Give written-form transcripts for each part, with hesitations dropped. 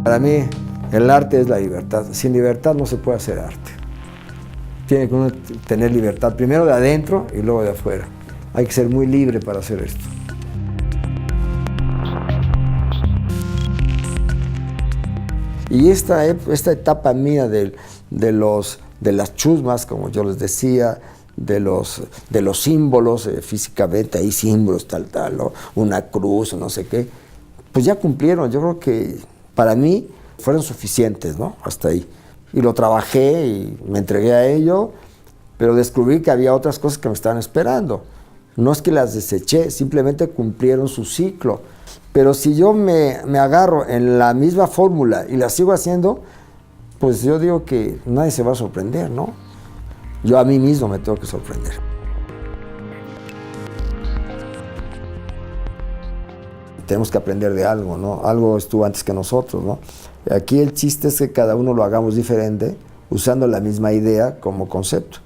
Para mí, el arte es la libertad. Sin libertad no se puede hacer arte. Tiene que uno tener libertad, primero de adentro y luego de afuera. Hay que ser muy libre para hacer esto. Y esta etapa mía de las chusmas, como yo les decía, de los símbolos, físicamente hay símbolos, tal, ¿no? Una cruz, o no sé qué, pues ya cumplieron. Yo creo que para mí fueron suficientes, ¿no? Hasta ahí. Y lo trabajé y me entregué a ello, pero descubrí que había otras cosas que me estaban esperando. No es que las deseché, simplemente cumplieron su ciclo. Pero si yo me agarro en la misma fórmula y la sigo haciendo, pues yo digo que nadie se va a sorprender, ¿no? Yo a mí mismo me tengo que sorprender. Tenemos que aprender de algo, ¿no? Algo estuvo antes que nosotros, ¿no? Aquí el chiste es que cada uno lo hagamos diferente, usando la misma idea como concepto.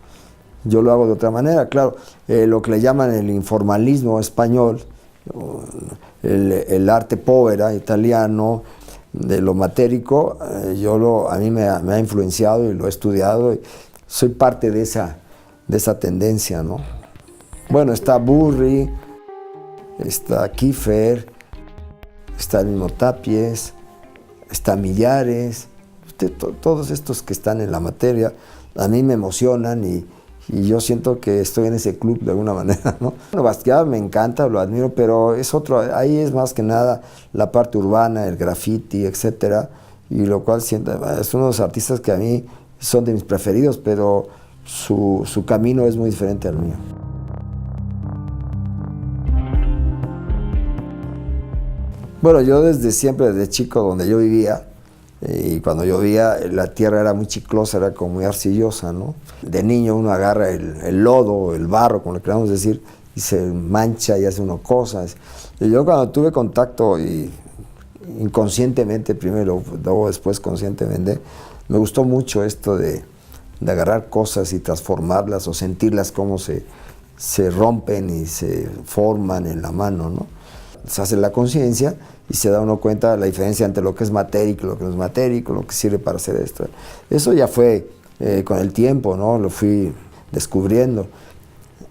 Yo lo hago de otra manera, claro. Lo que le llaman el informalismo español, el arte povera italiano, de lo matérico, a mí me ha influenciado y lo he estudiado. Y soy parte de esa tendencia, ¿no? Bueno, está Burri, está Kiefer, está el mismo Tapies, está Millares, todos estos que están en la materia, a mí me emocionan y yo siento que estoy en ese club de alguna manera, ¿no? Bueno, Basquiat me encanta, lo admiro, pero es otro, ahí es más que nada la parte urbana, el graffiti, etcétera, y lo cual siento, es uno de los artistas que a mí son de mis preferidos, pero su camino es muy diferente al mío. Bueno, yo desde siempre, desde chico, donde yo vivía, y cuando llovía la tierra era muy chiclosa, era como muy arcillosa, ¿no? De niño uno agarra el lodo, el barro, como le queramos decir, y se mancha y hace uno cosas. Y yo cuando tuve contacto, y inconscientemente primero, luego después conscientemente, me gustó mucho esto de agarrar cosas y transformarlas o sentirlas como se rompen y se forman en la mano, ¿no? Se hace la conciencia y se da uno cuenta de la diferencia entre lo que es matérico y lo que no es matérico, lo que sirve para hacer esto. Eso ya fue con el tiempo, ¿no? Lo fui descubriendo.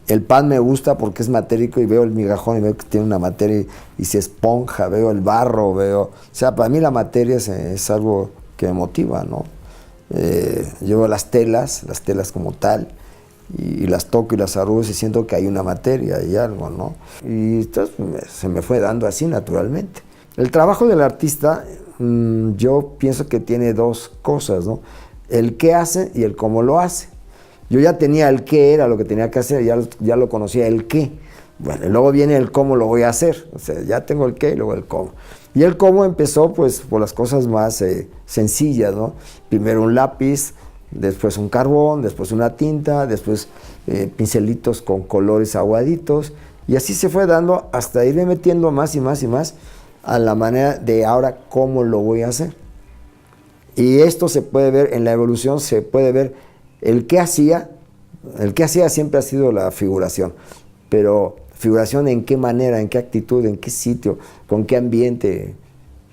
El pan me gusta porque es matérico y veo el migajón y veo que tiene una materia y se esponja, veo el barro, o sea, para mí la materia es algo que me motiva, ¿no? Yo veo las telas como tal, y las toco y las arrugo y siento que hay una materia y algo, ¿no? Y entonces se me fue dando así naturalmente. El trabajo del artista, yo pienso que tiene dos cosas, ¿no? El qué hace y el cómo lo hace. Yo ya tenía el qué era lo que tenía que hacer, ya lo conocía el qué. Bueno, y luego viene el cómo lo voy a hacer. O sea, ya tengo el qué y luego el cómo. Y el cómo empezó pues por las cosas más sencillas, ¿no? Primero un lápiz, después un carbón, después una tinta, después pincelitos con colores aguaditos, y así se fue dando hasta irme metiendo más y más y más a la manera de ahora cómo lo voy a hacer. Y esto se puede ver en la evolución, se puede ver el qué hacía siempre ha sido la figuración, pero figuración en qué manera, en qué actitud, en qué sitio, con qué ambiente,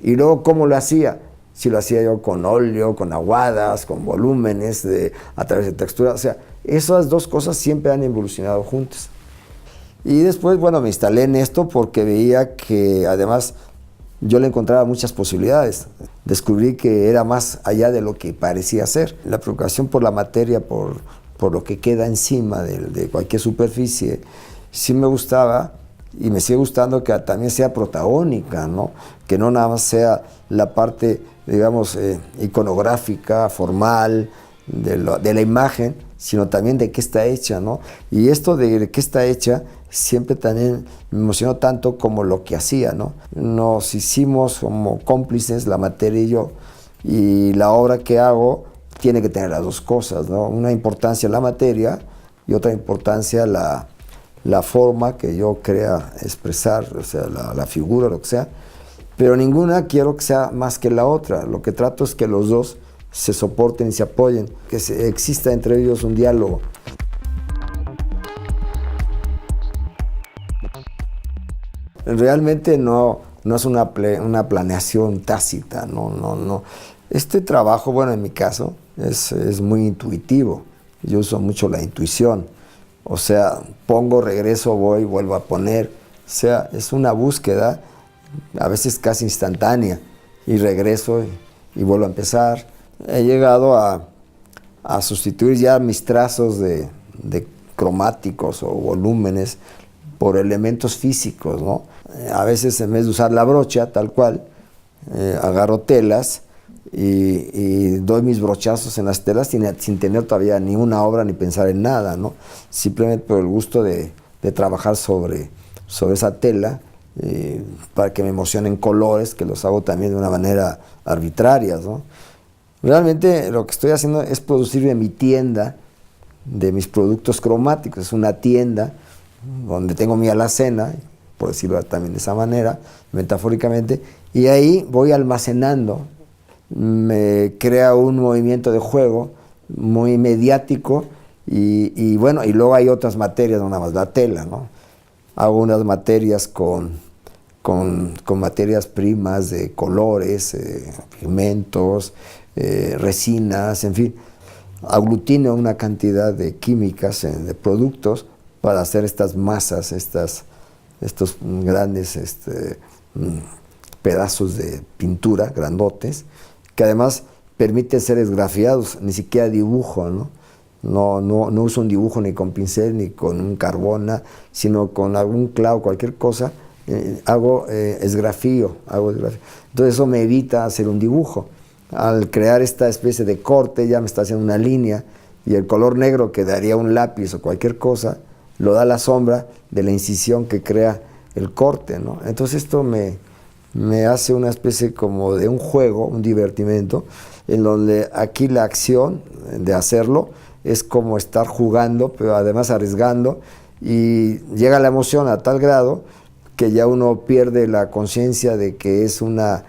y luego cómo lo hacía. Si lo hacía yo con óleo, con aguadas, con volúmenes, a través de textura. O sea, esas dos cosas siempre han evolucionado juntas. Y después, bueno, me instalé en esto porque veía que además yo le encontraba muchas posibilidades. Descubrí que era más allá de lo que parecía ser. La preocupación por la materia, por lo que queda encima de cualquier superficie, sí me gustaba. Y me sigue gustando que también sea protagónica, ¿no? Que no nada más sea la parte, digamos, iconográfica, formal, de la imagen, sino también de qué está hecha, ¿no? Y esto de qué está hecha siempre también me emocionó tanto como lo que hacía, ¿no? Nos hicimos como cómplices, la materia y yo, y la obra que hago tiene que tener las dos cosas, ¿no? Una importancia la materia y otra importancia la forma que yo crea expresar, o sea, la figura, lo que sea, pero ninguna quiero que sea más que la otra. Lo que trato es que los dos se soporten y se apoyen, que exista entre ellos un diálogo. Realmente no es una planeación tácita, no. Este trabajo, bueno, en mi caso, es muy intuitivo. Yo uso mucho la intuición. O sea, pongo, regreso, voy, vuelvo a poner. O sea, es una búsqueda, a veces casi instantánea, y regreso y vuelvo a empezar. He llegado a sustituir ya mis trazos de cromáticos o volúmenes por elementos físicos, ¿no? A veces, en vez de usar la brocha tal cual, agarro telas y doy mis brochazos en las telas sin tener todavía ni una obra ni pensar en nada, ¿no? Simplemente por el gusto de trabajar sobre esa tela, para que me emocionen colores, que los hago también de una manera arbitraria, ¿no? Realmente lo que estoy haciendo es producir en mi tienda de mis productos cromáticos. Es una tienda donde tengo mi alacena, por decirlo también de esa manera, metafóricamente, y ahí voy almacenando. Me crea un movimiento de juego muy mediático y bueno, y luego hay otras materias, no nada más la tela, ¿no? Hago unas materias con materias primas de colores, pigmentos, resinas, en fin. Aglutino una cantidad de químicas, de productos, para hacer estas masas, estos grandes pedazos de pintura, grandotes, que además permiten ser esgrafiados, ni siquiera dibujo, ¿no? No uso un dibujo ni con pincel ni con un carbona, sino con algún clavo, cualquier cosa, hago esgrafío. Entonces eso me evita hacer un dibujo. Al crear esta especie de corte ya me está haciendo una línea, y el color negro que daría un lápiz o cualquier cosa lo da la sombra de la incisión que crea el corte, ¿no? Entonces esto me hace una especie como de un juego, un divertimento, en donde aquí la acción de hacerlo es como estar jugando, pero además arriesgando, y llega la emoción a tal grado que ya uno pierde la conciencia de que es una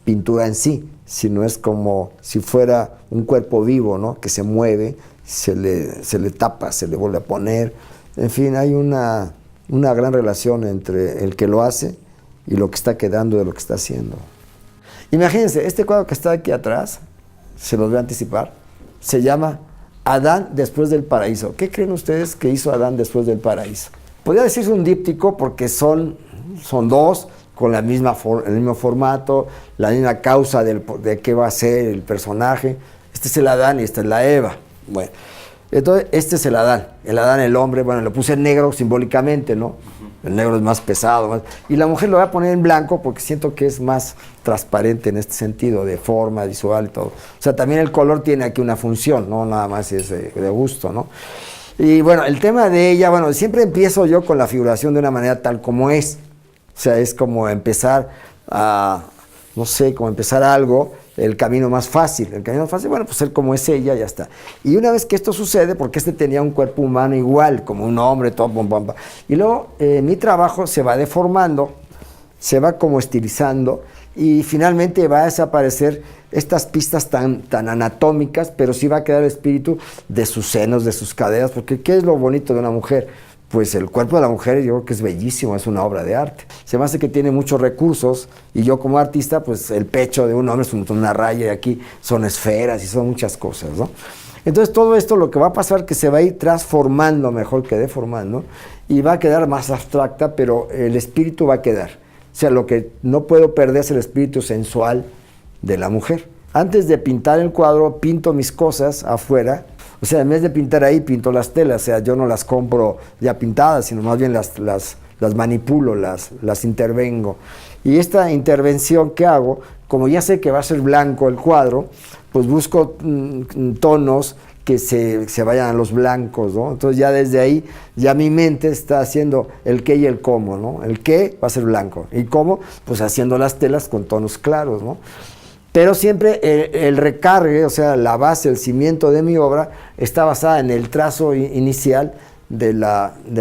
pintura en sí, sino es como si fuera un cuerpo vivo, ¿no? Que se mueve, se le tapa, se le vuelve a poner. En fin, hay una gran relación entre el que lo hace y lo que está quedando de lo que está haciendo. Imagínense, este cuadro que está aquí atrás, se los voy a anticipar, se llama Adán después del paraíso. ¿Qué creen ustedes que hizo Adán después del paraíso? Podría decirse un díptico porque son dos, con el mismo formato, la misma causa de qué va a ser el personaje. Este es el Adán y esta es la Eva. Bueno, entonces este es el Adán, el hombre. Bueno, lo puse en negro simbólicamente, ¿no? El negro es más pesado. Y la mujer lo voy a poner en blanco porque siento que es más transparente en este sentido, de forma, visual y todo. O sea, también el color tiene aquí una función, no nada más es de gusto, ¿no? Y bueno, el tema de ella, bueno, siempre empiezo yo con la figuración de una manera tal como es. O sea, es como empezar como empezar algo, el camino más fácil. El camino más fácil, bueno, pues ser como es ella, ya está. Y una vez que esto sucede, porque este tenía un cuerpo humano igual, como un hombre, todo, y luego mi trabajo se va deformando, se va como estilizando, y finalmente va a desaparecer estas pistas tan anatómicas, pero sí va a quedar el espíritu de sus senos, de sus caderas, porque ¿qué es lo bonito de una mujer? Pues el cuerpo de la mujer yo creo que es bellísimo, es una obra de arte. Se me hace que tiene muchos recursos, y yo como artista, pues el pecho de un hombre es una raya, y aquí son esferas y son muchas cosas, ¿no? Entonces todo esto lo que va a pasar es que se va a ir transformando mejor que deformando, y va a quedar más abstracta, pero el espíritu va a quedar. O sea, lo que no puedo perder es el espíritu sensual de la mujer. Antes de pintar el cuadro, pinto mis cosas afuera. O sea, en vez de pintar ahí, pinto las telas. O sea, yo no las compro ya pintadas, sino más bien las manipulo, las intervengo. Y esta intervención que hago, como ya sé que va a ser blanco el cuadro, pues busco tonos que se vayan a los blancos, ¿no? Entonces ya desde ahí, ya mi mente está haciendo el qué y el cómo, ¿no? El qué va a ser blanco. ¿Y cómo? Pues haciendo las telas con tonos claros, ¿no? Pero siempre el recargue, o sea, la base, el cimiento de mi obra está basada en el trazo inicial del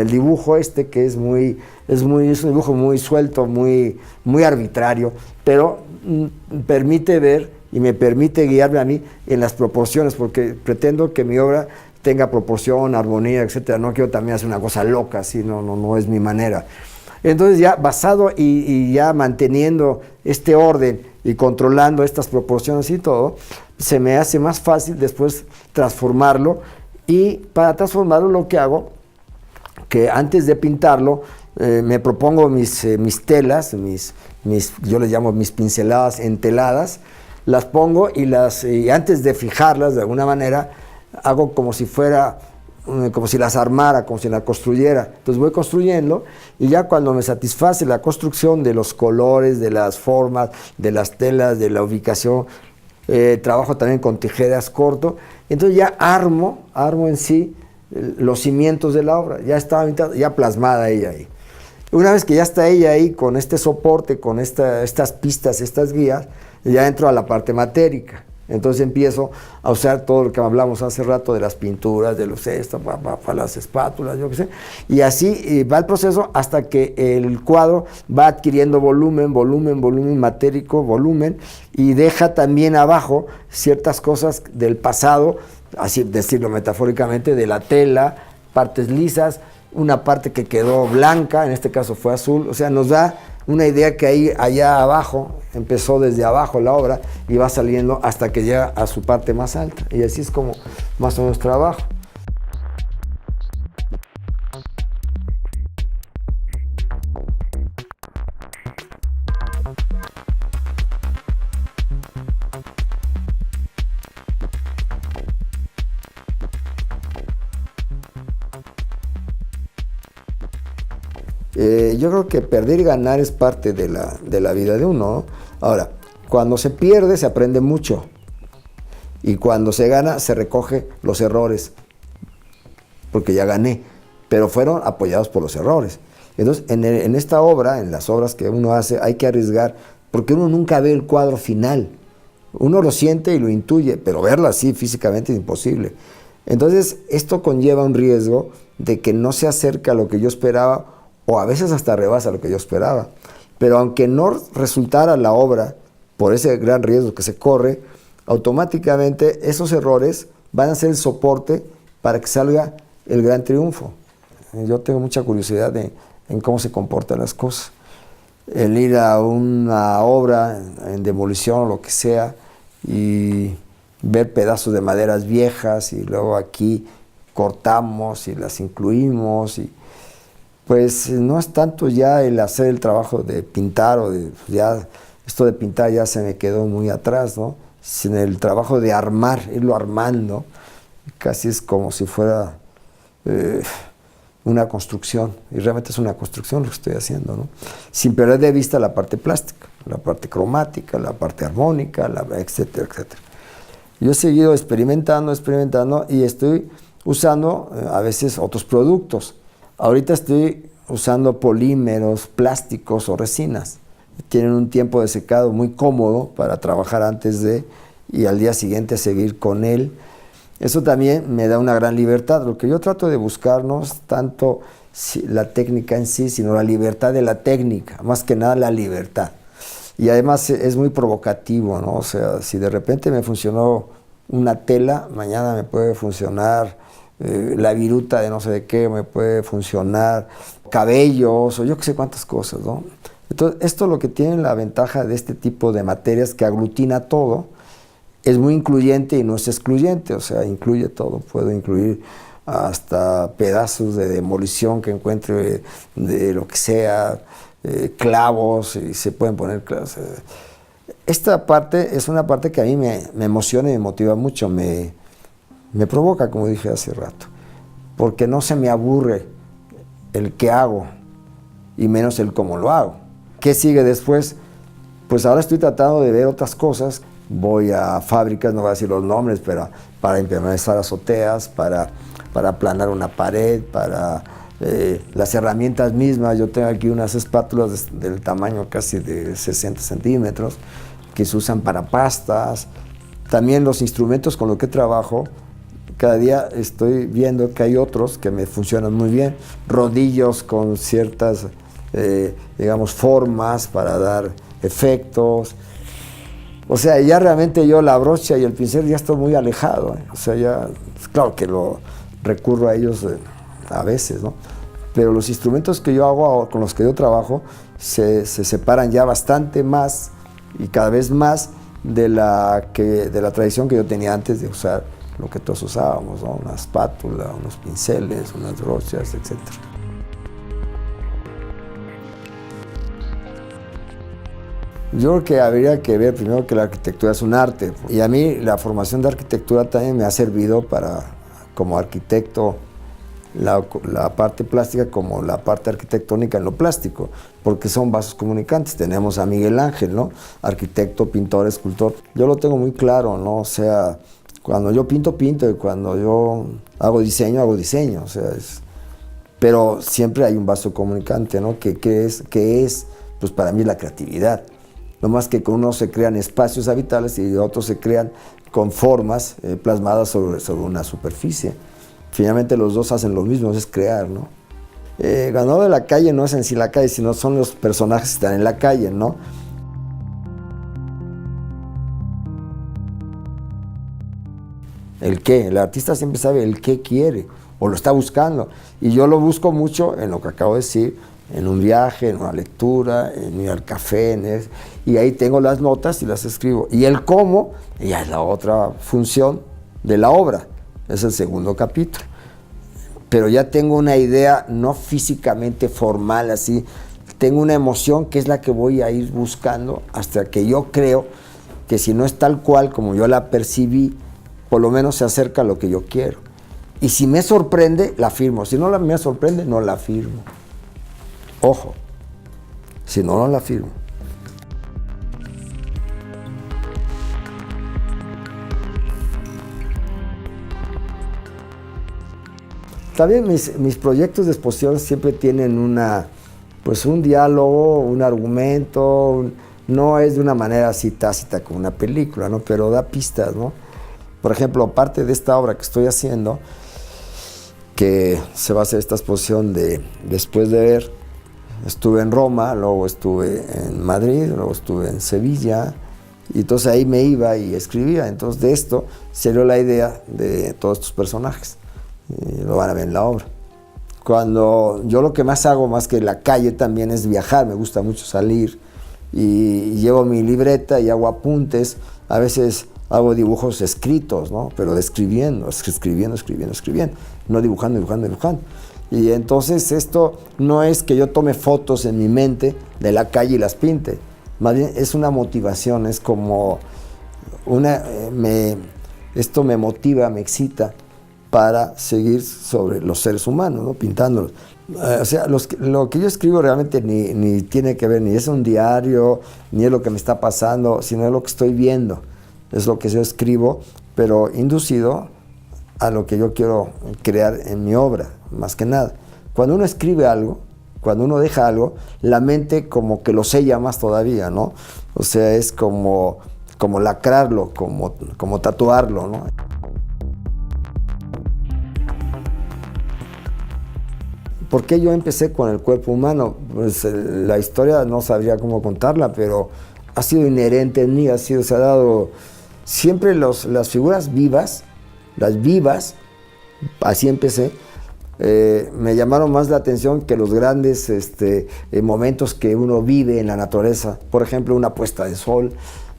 dibujo que es un dibujo muy suelto, muy arbitrario, pero permite ver y me permite guiarme a mí en las proporciones, porque pretendo que mi obra tenga proporción, armonía, etcétera. No quiero también hacer una cosa loca, así no es mi manera. Entonces ya basado y ya manteniendo este orden y controlando estas proporciones y todo, se me hace más fácil después transformarlo, y para transformarlo lo que hago, que antes de pintarlo, me propongo mis telas, yo les llamo mis pinceladas enteladas, las pongo y antes de fijarlas de alguna manera, hago como si fuera, como si las armara, como si las construyera. Entonces voy construyendo, y ya cuando me satisface la construcción de los colores, de las formas, de las telas, de la ubicación, trabajo también con tijeras corto, entonces ya armo en sí los cimientos de la obra, ya está ya plasmada ella ahí. Una vez que ya está ella ahí con este soporte, con estas pistas, estas guías, ya entro a la parte matérica. Entonces empiezo a usar todo lo que hablamos hace rato de las pinturas, de los cestos, para las espátulas, yo qué sé. Y así va el proceso hasta que el cuadro va adquiriendo volumen matérico, volumen, y deja también abajo ciertas cosas del pasado, así decirlo metafóricamente, de la tela, partes lisas, una parte que quedó blanca, en este caso fue azul, o sea, nos da una idea que allá abajo, empezó desde abajo la obra y va saliendo hasta que llega a su parte más alta, y así es como más o menos trabajo. Yo creo que perder y ganar es parte de la vida de uno, ¿no? Ahora, cuando se pierde se aprende mucho, y cuando se gana se recoge los errores, porque ya gané, pero fueron apoyados por los errores. Entonces, en esta obra, en las obras que uno hace, hay que arriesgar, porque uno nunca ve el cuadro final. Uno lo siente y lo intuye, pero verlo así físicamente es imposible. Entonces, esto conlleva un riesgo de que no se acerque a lo que yo esperaba, o a veces hasta rebasa lo que yo esperaba. Pero aunque no resultara la obra por ese gran riesgo que se corre, automáticamente esos errores van a ser el soporte para que salga el gran triunfo. Yo tengo mucha curiosidad en cómo se comportan las cosas. El ir a una obra en demolición o lo que sea y ver pedazos de maderas viejas, y luego aquí cortamos y las incluimos, y pues no es tanto ya el hacer el trabajo de pintar, ya esto de pintar ya se me quedó muy atrás, ¿no? Sino el trabajo de armar, irlo armando, casi es como si fuera una construcción, y realmente es una construcción lo que estoy haciendo, ¿no? Sin perder de vista la parte plástica, la parte cromática, la parte armónica, etcétera, etcétera. Yo he seguido experimentando, y estoy usando a veces otros productos. Ahorita estoy usando polímeros, plásticos o resinas. Tienen un tiempo de secado muy cómodo para trabajar y al día siguiente seguir con él. Eso también me da una gran libertad. Lo que yo trato de buscar no es tanto la técnica en sí, sino la libertad de la técnica, más que nada la libertad. Y además es muy provocativo, ¿no? O sea, si de repente me funcionó una tela, mañana me puede funcionar la viruta de no sé de qué, me puede funcionar cabellos o yo que sé cuántas cosas, ¿no? Entonces, esto lo que tiene la ventaja de este tipo de materias, que aglutina todo, es muy incluyente y no es excluyente, o sea, incluye todo. Puedo incluir hasta pedazos de demolición que encuentre de lo que sea, clavos, y se pueden poner clavos. Esta parte es una parte que a mí me emociona y me motiva mucho, me provoca, como dije hace rato, porque no se me aburre el qué hago, y menos el cómo lo hago. ¿Qué sigue después? Pues ahora estoy tratando de ver otras cosas. Voy a fábricas, no voy a decir los nombres, pero para impermeabilizar azoteas, para aplanar una pared, para las herramientas mismas. Yo tengo aquí unas espátulas del tamaño casi de 60 centímetros que se usan para pastas. También los instrumentos con los que trabajo, cada día estoy viendo que hay otros que me funcionan muy bien. Rodillos con ciertas, digamos, formas para dar efectos. O sea, ya realmente yo la brocha y el pincel ya estoy muy alejado, ¿eh? O sea, ya, claro que lo recurro a ellos a veces, ¿no? Pero los instrumentos que yo hago, con los que yo trabajo, se separan ya bastante más y cada vez más de la tradición que yo tenía antes de usar lo que todos usábamos, ¿no? Una espátula, unos pinceles, unas brochas, etc. Yo creo que habría que ver primero que la arquitectura es un arte, y a mí la formación de arquitectura también me ha servido para, como arquitecto, la parte plástica como la parte arquitectónica en lo plástico, porque son vasos comunicantes. Tenemos a Miguel Ángel, ¿no? Arquitecto, pintor, escultor. Yo lo tengo muy claro, ¿no? O sea, cuando yo pinto, pinto, y cuando yo hago diseño, o sea, pero siempre hay un vaso comunicante, ¿no? Que es, pues para mí, la creatividad. No más que con unos se crean espacios habitables y otros se crean con formas plasmadas sobre una superficie. Finalmente los dos hacen lo mismo, es crear, ¿no? Ganador de la calle no es en sí la calle, sino son los personajes que están en la calle, ¿no? El qué, el artista siempre sabe el qué quiere o lo está buscando. Y yo lo busco mucho en lo que acabo de decir, en un viaje, en una lectura, en ir al café, y ahí tengo las notas y las escribo. Y el cómo ya es la otra función de la obra. Es el segundo capítulo. Pero ya tengo una idea no físicamente formal así, tengo una emoción que es la que voy a ir buscando hasta que yo creo que si no es tal cual como yo la percibí, por lo menos se acerca a lo que yo quiero. Y si me sorprende, la firmo. Si no me sorprende, no la firmo. Ojo, si no, no la firmo. También mis proyectos de exposición siempre tienen un diálogo, un argumento, no es de una manera así tácita como una película, ¿no? Pero da pistas, ¿no? Por ejemplo, parte de esta obra que estoy haciendo, que se va a hacer esta exposición de Después de ver, estuve en Roma, luego estuve en Madrid, luego estuve en Sevilla, y entonces ahí me iba y escribía. Entonces de esto salió la idea de todos estos personajes. Y lo van a ver en la obra. Cuando yo lo que más hago, más que la calle, también es viajar. Me gusta mucho salir y llevo mi libreta y hago apuntes. A veces hago dibujos escritos, ¿no? Pero escribiendo, no dibujando. Y entonces esto no es que yo tome fotos en mi mente de la calle y las pinte. Más bien es una motivación, es como esto me motiva, me excita para seguir sobre los seres humanos, ¿no? Pintándolos. O sea, lo que yo escribo realmente ni tiene que ver, ni es un diario, ni es lo que me está pasando, sino es lo que estoy viendo. Es lo que yo escribo, pero inducido a lo que yo quiero crear en mi obra, más que nada. Cuando uno escribe algo, cuando uno deja algo, la mente como que lo sella más todavía, ¿no? O sea, es como lacrarlo, como tatuarlo, ¿no? ¿Por qué yo empecé con el cuerpo humano? Pues la historia no sabría cómo contarla, pero ha sido inherente en mí, se ha dado siempre las figuras vivas, las vivas, así empecé, me llamaron más la atención que los grandes momentos que uno vive en la naturaleza. Por ejemplo, una puesta de sol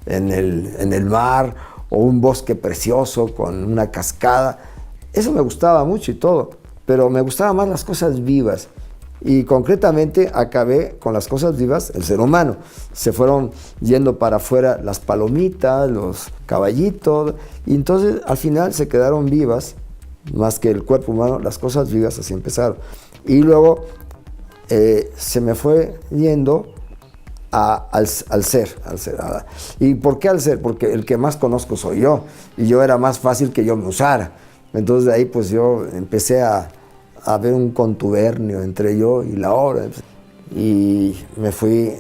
en el mar, o un bosque precioso con una cascada. Eso me gustaba mucho y todo, pero me gustaban más las cosas vivas. Y concretamente acabé con las cosas vivas, el ser humano. Se fueron yendo para afuera las palomitas, los caballitos, y entonces al final se quedaron vivas, más que el cuerpo humano, las cosas vivas, así empezaron. Y luego se me fue yendo al ser. ¿Y por qué al ser? Porque el que más conozco soy yo, y yo era más fácil que yo me usara. Entonces de ahí pues yo empecé a ver un contubernio entre yo y la obra, y me fui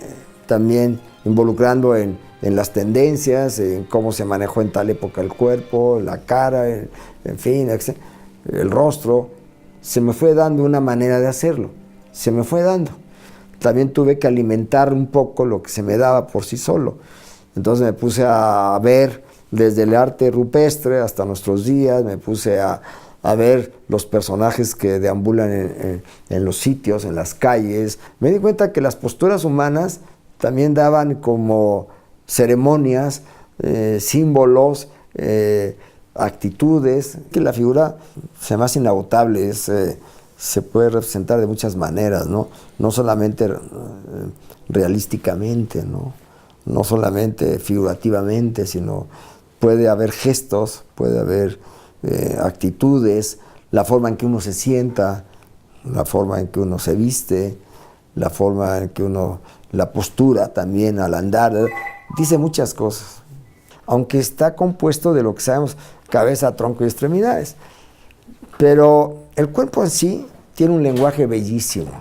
también involucrando en las tendencias, en cómo se manejó en tal época el cuerpo, la cara, en fin, el rostro. Se me fue dando una manera de hacerlo, se me fue dando. También tuve que alimentar un poco lo que se me daba por sí solo. Entonces me puse a ver desde el arte rupestre hasta nuestros días, me puse a ver los personajes que deambulan en los sitios, en las calles. Me di cuenta que las posturas humanas también daban como ceremonias, símbolos, actitudes, que la figura se me hace inagotable, se puede representar de muchas maneras, ¿no? No solamente realísticamente, no solamente figurativamente, sino puede haber gestos, puede haber actitudes, la forma en que uno se sienta, la forma en que uno se viste, la forma en que uno, la postura también al andar, dice muchas cosas. Aunque está compuesto de lo que sabemos, cabeza, tronco y extremidades. Pero el cuerpo en sí tiene un lenguaje bellísimo.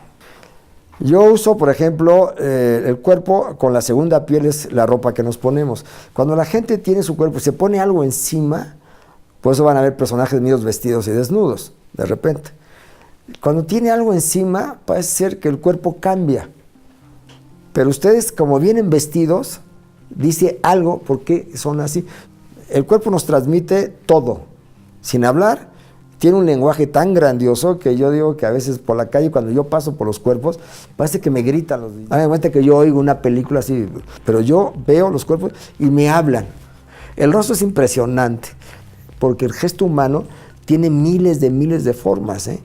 Yo uso, por ejemplo, el cuerpo con la segunda piel es la ropa que nos ponemos. Cuando la gente tiene su cuerpo y se pone algo encima, por eso van a ver personajes míos vestidos y desnudos, de repente. Cuando tiene algo encima, parece ser que el cuerpo cambia. Pero ustedes, como vienen vestidos, dice algo porque son así. El cuerpo nos transmite todo, sin hablar. Tiene un lenguaje tan grandioso que yo digo que a veces por la calle, cuando yo paso por los cuerpos, parece que me gritan los niños. Hagan cuenta que yo oigo una película así, pero yo veo los cuerpos y me hablan. El rostro es impresionante, porque el gesto humano tiene miles de formas, ¿eh?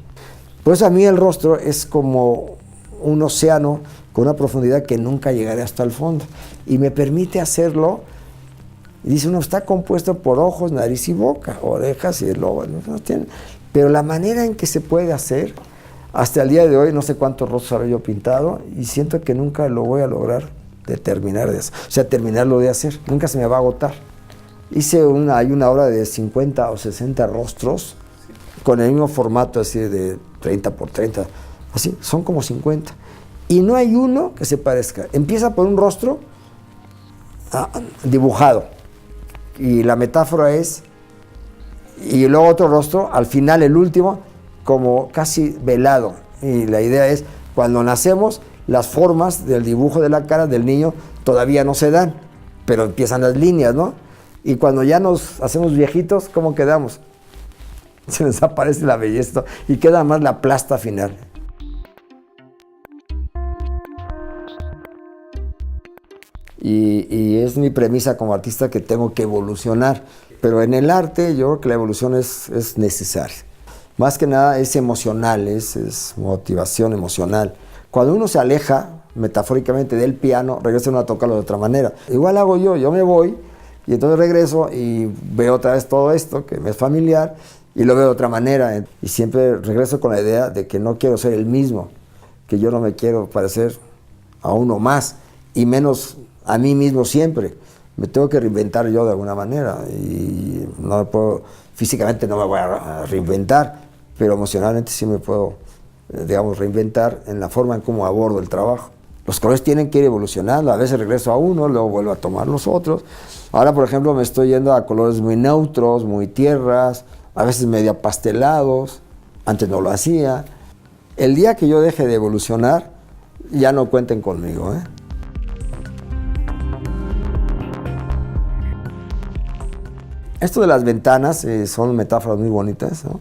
Por eso a mí el rostro es como un océano con una profundidad que nunca llegaré hasta el fondo. Y me permite hacerlo. Y dice uno, está compuesto por ojos, nariz y boca, orejas y el lobo. No tiene, pero la manera en que se puede hacer, hasta el día de hoy, no sé cuántos rostros habré yo pintado, y siento que nunca lo voy a lograr de terminar de hacer. O sea, terminarlo de hacer. Nunca se me va a agotar. Hay una obra de 50 o 60 rostros, con el mismo formato así de 30 por 30, así, son como 50. Y no hay uno que se parezca. Empieza por un rostro dibujado. Y la metáfora es, y luego otro rostro, al final el último, como casi velado. Y la idea es, cuando nacemos, las formas del dibujo de la cara del niño todavía no se dan, pero empiezan las líneas, ¿no? Y cuando ya nos hacemos viejitos, ¿cómo quedamos? Se desaparece la belleza y queda más la plasta final. Y es mi premisa como artista que tengo que evolucionar. Pero en el arte yo creo que la evolución es necesaria. Más que nada es emocional, es motivación emocional. Cuando uno se aleja metafóricamente del piano, regresa uno a tocarlo de otra manera. Igual hago yo me voy y entonces regreso y veo otra vez todo esto que me es familiar y lo veo de otra manera. Y siempre regreso con la idea de que no quiero ser el mismo, que yo no me quiero parecer a uno más y menos a mí mismo siempre. Me tengo que reinventar yo de alguna manera y no me puedo, físicamente no me voy a reinventar, pero emocionalmente sí me puedo, digamos, reinventar en la forma en cómo abordo el trabajo. Los colores tienen que ir evolucionando, a veces regreso a uno, luego vuelvo a tomar los otros. Ahora, por ejemplo, me estoy yendo a colores muy neutros, muy tierras, a veces medio pastelados, antes no lo hacía. El día que yo deje de evolucionar, ya no cuenten conmigo, ¿eh? Esto de las ventanas son metáforas muy bonitas, ¿no?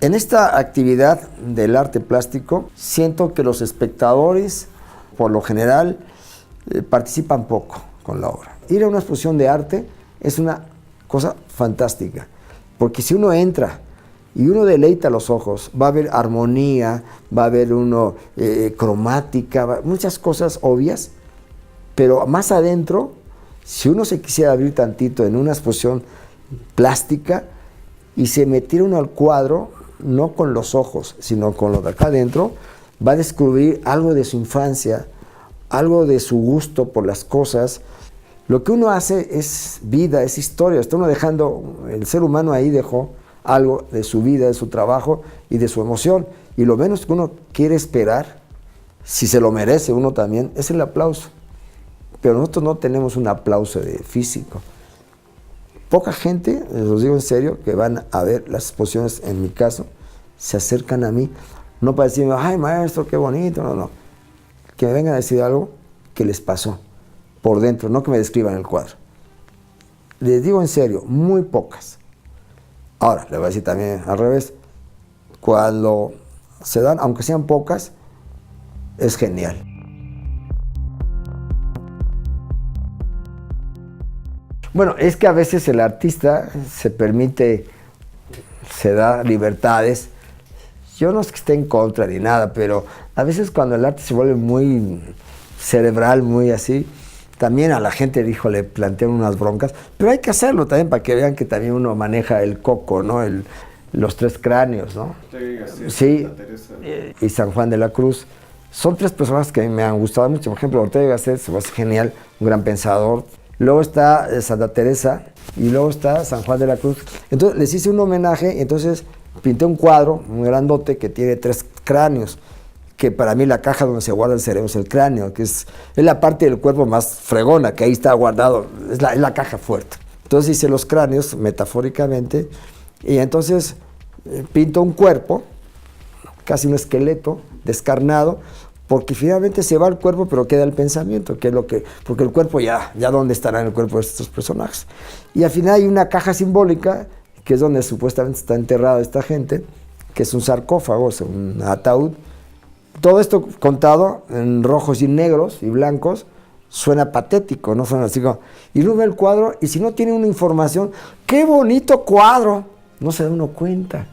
En esta actividad del arte plástico, siento que los espectadores, por lo general, participan poco con la obra. Ir a una exposición de arte es una cosa fantástica, porque si uno entra y uno deleita los ojos, va a haber armonía, va a haber cromática, muchas cosas obvias, pero más adentro, si uno se quisiera abrir tantito en una exposición plástica y se metiera uno al cuadro, no con los ojos, sino con lo de acá adentro, va a descubrir algo de su infancia, algo de su gusto por las cosas. Lo que uno hace es vida, es historia. Está uno dejando, el ser humano ahí dejó algo de su vida, de su trabajo y de su emoción. Y lo menos que uno quiere esperar, si se lo merece uno también, es el aplauso. Pero nosotros no tenemos un aplauso físico. Poca gente, les lo digo en serio, que van a ver las exposiciones, en mi caso, se acercan a mí, no para decirme, ay maestro, qué bonito, no. Que me vengan a decir algo que les pasó, por dentro, no que me describan el cuadro. Les digo en serio, muy pocas. Ahora, le voy a decir también al revés, cuando se dan, aunque sean pocas, es genial. Bueno, es que a veces el artista se da libertades. Yo no es que esté en contra ni nada, pero a veces cuando el arte se vuelve muy cerebral, muy así, también a la gente, dijo, le plantean unas broncas, pero hay que hacerlo también para que vean que también uno maneja el coco, ¿no? Los tres cráneos, ¿no? Sí, y San Juan de la Cruz. Son tres personas que a mí me han gustado mucho. Por ejemplo, Ortega y Gasset se me hace genial, un gran pensador. Luego está Santa Teresa y luego está San Juan de la Cruz. Entonces les hice un homenaje, entonces pinté un cuadro muy grandote que tiene tres cráneos, que para mí la caja donde se guarda el cerebro es el cráneo, que es la parte del cuerpo más fregona, que ahí está guardado, es la caja fuerte. Entonces hice los cráneos metafóricamente y entonces pinto un cuerpo, casi un esqueleto descarnado, porque finalmente se va el cuerpo pero queda el pensamiento, que es porque el cuerpo ya dónde estará en el cuerpo de estos personajes. Y al final hay una caja simbólica, que es donde supuestamente está enterrada esta gente, que es un sarcófago, o sea, un ataúd. Todo esto contado en rojos y negros y blancos suena patético, no suena así como... Y uno ve el cuadro y si no tiene una información, ¡qué bonito cuadro! No se da uno cuenta.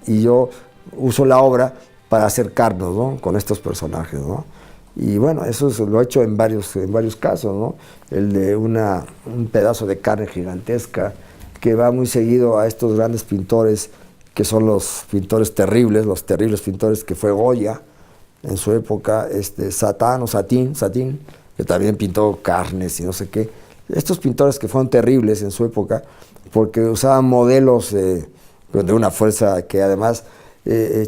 Y yo uso la obra para acercarnos, ¿no?, con estos personajes, ¿no? Y bueno, eso lo he hecho en varios casos, ¿no? El de un pedazo de carne gigantesca que va muy seguido a estos grandes pintores que son los pintores terribles, los terribles pintores que fue Goya en su época, Satín, que también pintó carnes y no sé qué. Estos pintores que fueron terribles en su época porque usaban modelos de una fuerza que además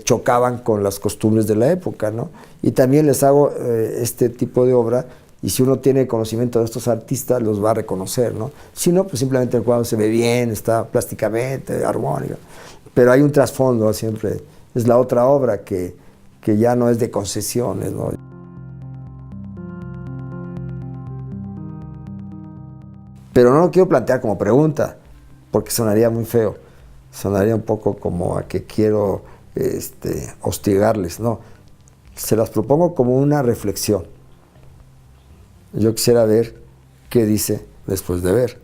chocaban con las costumbres de la época, ¿no? Y también les hago este tipo de obra, y si uno tiene conocimiento de estos artistas, los va a reconocer, ¿no? Si no, pues simplemente el cuadro se ve bien, está plásticamente, armónico, pero hay un trasfondo siempre. Es la otra obra que ya no es de concesiones, ¿no? Pero no lo quiero plantear como pregunta, porque sonaría muy feo, sonaría un poco como a que quiero hostigarles, no. Se las propongo como una reflexión. Yo quisiera ver qué dice después de ver.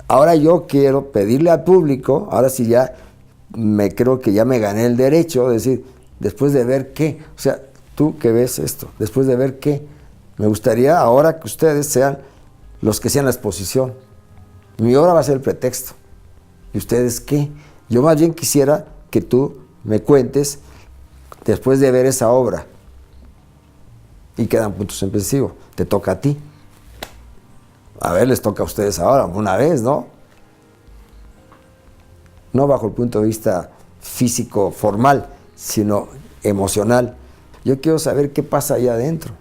Ahora yo quiero pedirle al público, ahora sí ya creo que ya me gané el derecho de decir, después de ver qué, o sea, tú que ves esto, después de ver qué, me gustaría ahora que ustedes sean los que sean la exposición. Mi obra va a ser el pretexto. ¿Y ustedes qué? Yo más bien quisiera que tú me cuentes después de ver esa obra. Y quedan puntos suspensivos. Te toca a ti. A ver, les toca a ustedes ahora, una vez, ¿no? No bajo el punto de vista físico, formal, sino emocional. Yo quiero saber qué pasa allá adentro.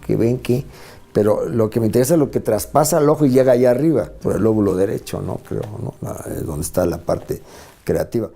Que ven qué. Pero lo que me interesa es lo que traspasa el ojo y llega allá arriba, por el lóbulo derecho, ¿no? Creo, ¿no? Es donde está la parte creativa.